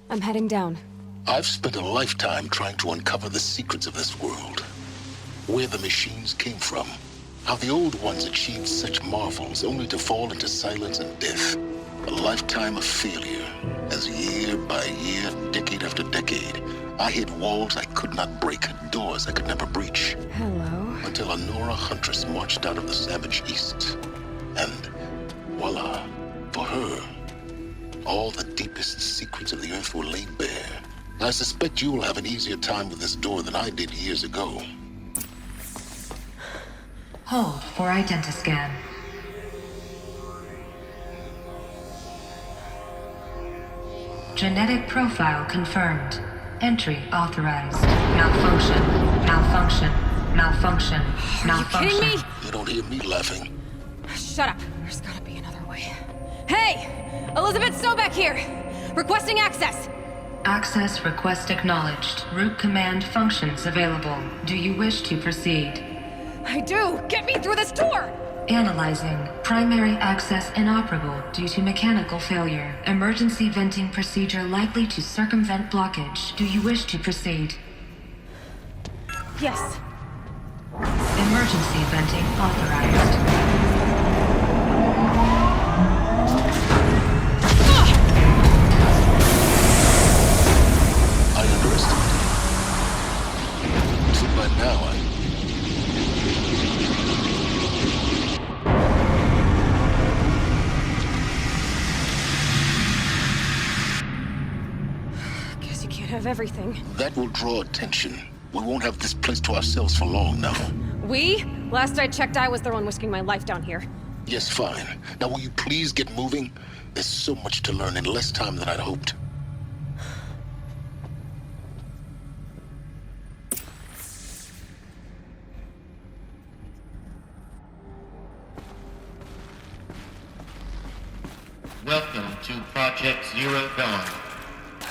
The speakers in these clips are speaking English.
I'm heading down. I've spent a lifetime trying to uncover the secrets of this world. Where the machines came from. How the old ones achieved such marvels only to fall into silence and death. A lifetime of failure, as year by year, decade after decade, I hit walls I could not break, doors I could never breach. Hello. Until a Nora huntress marched out of the savage east. And voila, for her, all the deepest secrets of the earth were laid bare. I suspect you will have an easier time with this door than I did years ago. Hold for identiscan. Genetic profile confirmed. Entry authorized. Malfunction. Malfunction. Malfunction. Malfunction. Are you kidding me? You don't hear me laughing. Shut up. There's gotta be another way. Hey! Elisabet Sobeck here! Requesting access! Access request acknowledged. Root command functions available. Do you wish to proceed? I do! Get me through this door! Analyzing. Primary access inoperable due to mechanical failure. Emergency venting procedure likely to circumvent blockage. Do you wish to proceed? Yes. Emergency venting authorized. I underestimated. So by now Guess you can't have everything. that will draw attention. We won't have this place to ourselves for long now. We? Last I checked, I was the one whisking my life down here. Yes, fine. Now will you please get moving? There's so much to learn in less time than I'd hoped. Welcome to Project Zero Dawn.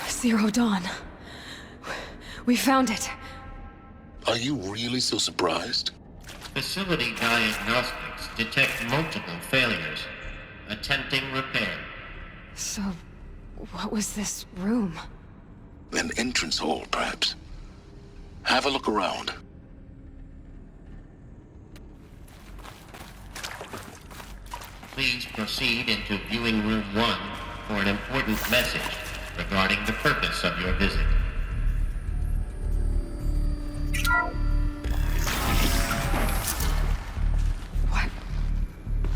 Zero Dawn. We found it. Are you really so surprised? Facility diagnostics detect multiple failures. Attempting repair. So, what was this room? An entrance hall, perhaps. Have a look around. Please proceed into Viewing Room 1 for an important message regarding the purpose of your visit.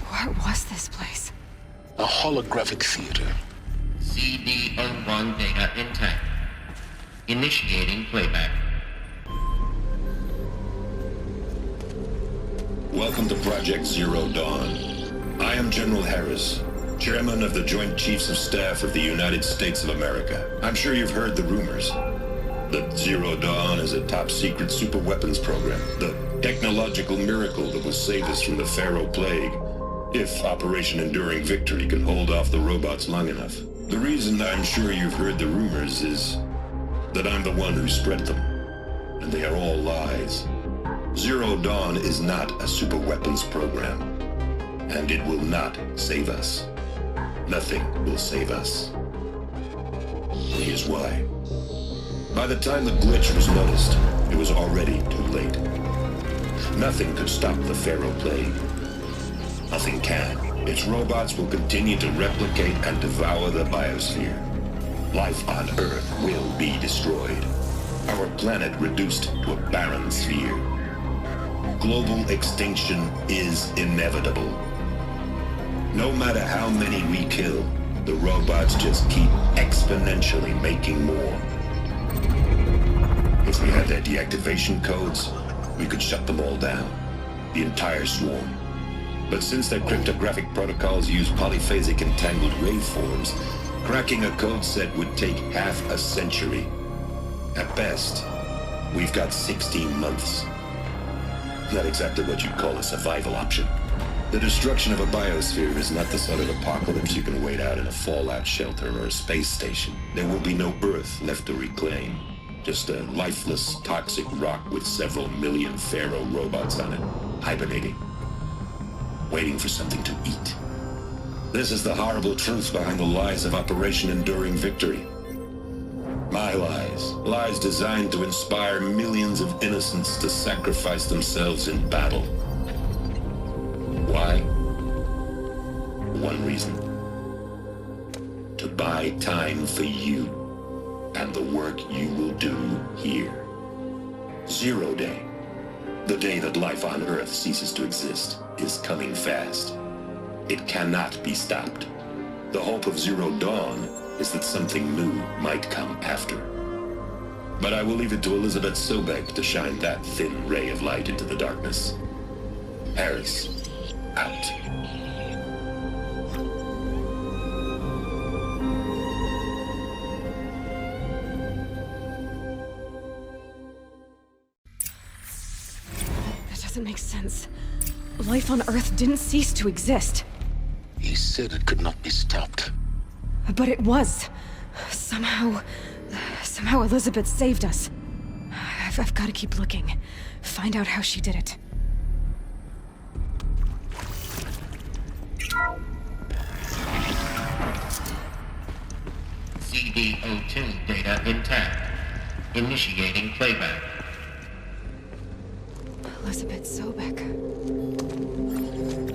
What was this place? A holographic theater. CD01 data intact. Initiating playback. Welcome to Project Zero Dawn. I am General Harris, Chairman of the Joint Chiefs of Staff of the United States of America. I'm sure you've heard the rumors. That Zero Dawn is a top-secret superweapons program. The technological miracle that will save us from the Pharaoh Plague, if Operation Enduring Victory can hold off the robots long enough. The reason I'm sure you've heard the rumors is that I'm the one who spread them. And they are all lies. Zero Dawn is not a superweapons program. And it will not save us. Nothing will save us. Here's why. By the time the glitch was noticed, it was already too late. Nothing could stop the Pharaoh Plague. Nothing can. Its robots will continue to replicate and devour the biosphere. Life on Earth will be destroyed. Our planet reduced to a barren sphere. Global extinction is inevitable. No matter how many we kill, the robots just keep exponentially making more. If we had their deactivation codes, we could shut them all down. The entire swarm. But since their cryptographic protocols use polyphasic entangled waveforms, cracking a code set would take half a century. At best, we've got 16 months. Not exactly what you'd call a survival option. The destruction of a biosphere is not the sort of apocalypse you can wait out in a fallout shelter or a space station. There will be no Earth left to reclaim. Just a lifeless, toxic rock with several million Pharaoh robots on it, hibernating, waiting for something to eat. This is the horrible truth behind the lies of Operation Enduring Victory. My lies. Lies designed to inspire millions of innocents to sacrifice themselves in battle. Why? One reason. To buy time for you and the work you will do here. 0 Day, the day that life on Earth ceases to exist, is coming fast. It cannot be stopped. The hope of Zero Dawn is that something new might come after. But I will leave it to Elisabet Sobeck to shine that thin ray of light into the darkness. Harris, out. That doesn't make sense. Life on Earth didn't cease to exist. He said it could not be stopped. But it was. Somehow Elisabet saved us. I've got to keep looking. Find out how she did it. CD02 data intact. Initiating playback. Elisabet Sobeck.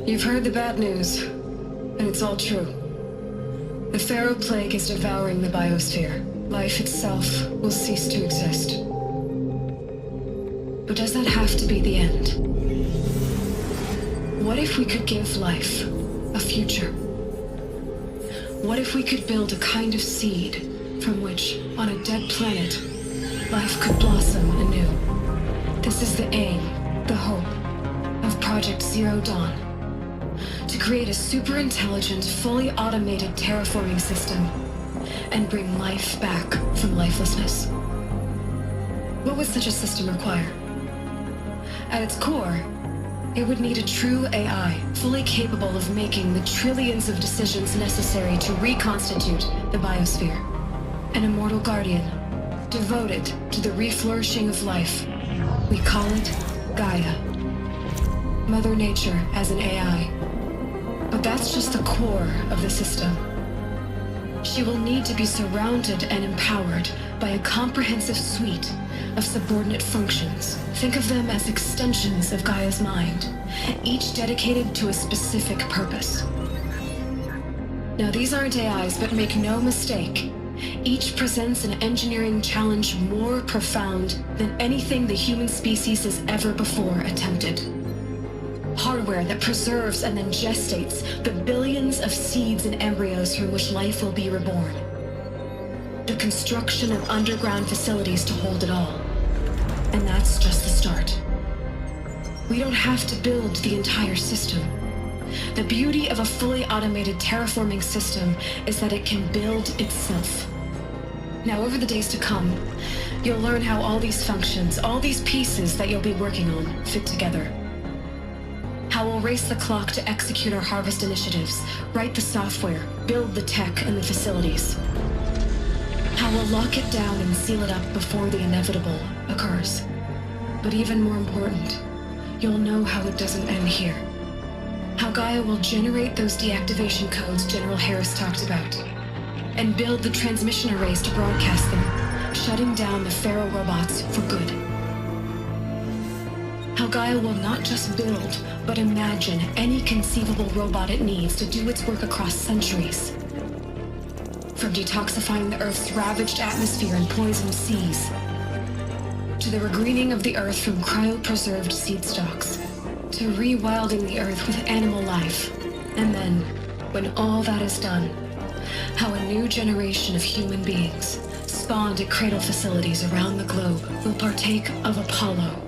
You've heard the bad news, and it's all true. The Pharaoh Plague is devouring the biosphere. Life itself will cease to exist. But does that have to be the end? What if we could give life a future? What if we could build a kind of seed from which, on a dead planet, life could blossom anew? This is the aim, the hope, of Project Zero Dawn. To create a super-intelligent, fully automated terraforming system and bring life back from lifelessness. What would such a system require? At its core, it would need a true AI, fully capable of making the trillions of decisions necessary to reconstitute the biosphere. An immortal guardian, devoted to the reflourishing of life. We call it GAIA. Mother Nature as an AI. But that's just the core of the system. She will need to be surrounded and empowered by a comprehensive suite of subordinate functions. Think of them as extensions of Gaia's mind, each dedicated to a specific purpose. Now, these aren't AIs, but make no mistake, each presents an engineering challenge more profound than anything the human species has ever before attempted. Hardware that preserves and then gestates the billions of seeds and embryos from which life will be reborn. The construction of underground facilities to hold it all. And that's just the start. We don't have to build the entire system. The beauty of a fully automated terraforming system is that it can build itself. Now, over the days to come, you'll learn how all these functions, all these pieces that you'll be working on, fit together. How we'll race the clock to execute our harvest initiatives, write the software, build the tech and the facilities. How we'll lock it down and seal it up before the inevitable occurs. But even more important, you'll know how it doesn't end here. How Gaia will generate those deactivation codes General Harris talked about, and build the transmission arrays to broadcast them, shutting down the Pharaoh robots for good. How Gaia will not just build, but imagine any conceivable robot it needs to do its work across centuries. From detoxifying the Earth's ravaged atmosphere and poisoned seas, to the regreening of the Earth from cryopreserved seed stocks, to rewilding the Earth with animal life. And then, when all that is done, how a new generation of human beings, spawned at cradle facilities around the globe, will partake of Apollo,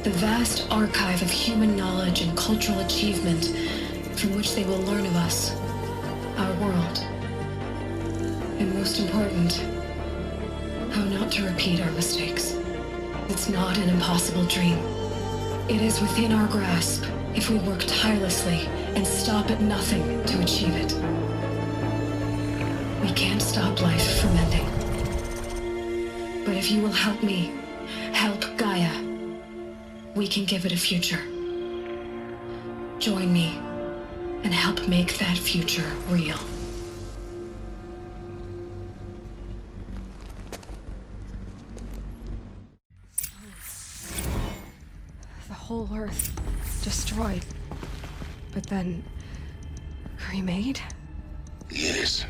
the vast archive of human knowledge and cultural achievement from which they will learn of us, our world. And most important, how not to repeat our mistakes. It's not an impossible dream. It is within our grasp if we work tirelessly and stop at nothing to achieve it. We can't stop life from ending. But if you will help me, help Gaia, we can give it a future. Join me and help make that future real. whole Earth destroyed, but then remade? Yes.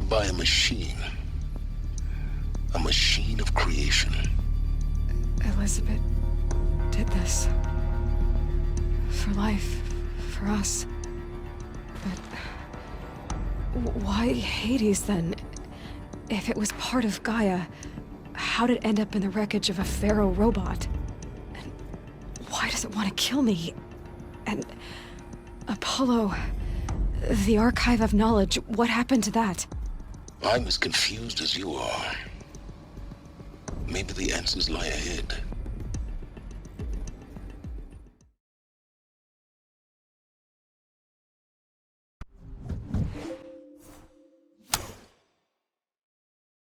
By a machine. A machine of creation. Elisabet did this. For life, for us. But why Hades then? If it was part of Gaia, how did it end up in the wreckage of a pharaoh robot? And why does it want to kill me? And Apollo, the Archive of Knowledge, what happened to that? I'm as confused as you are. Maybe the answers lie ahead.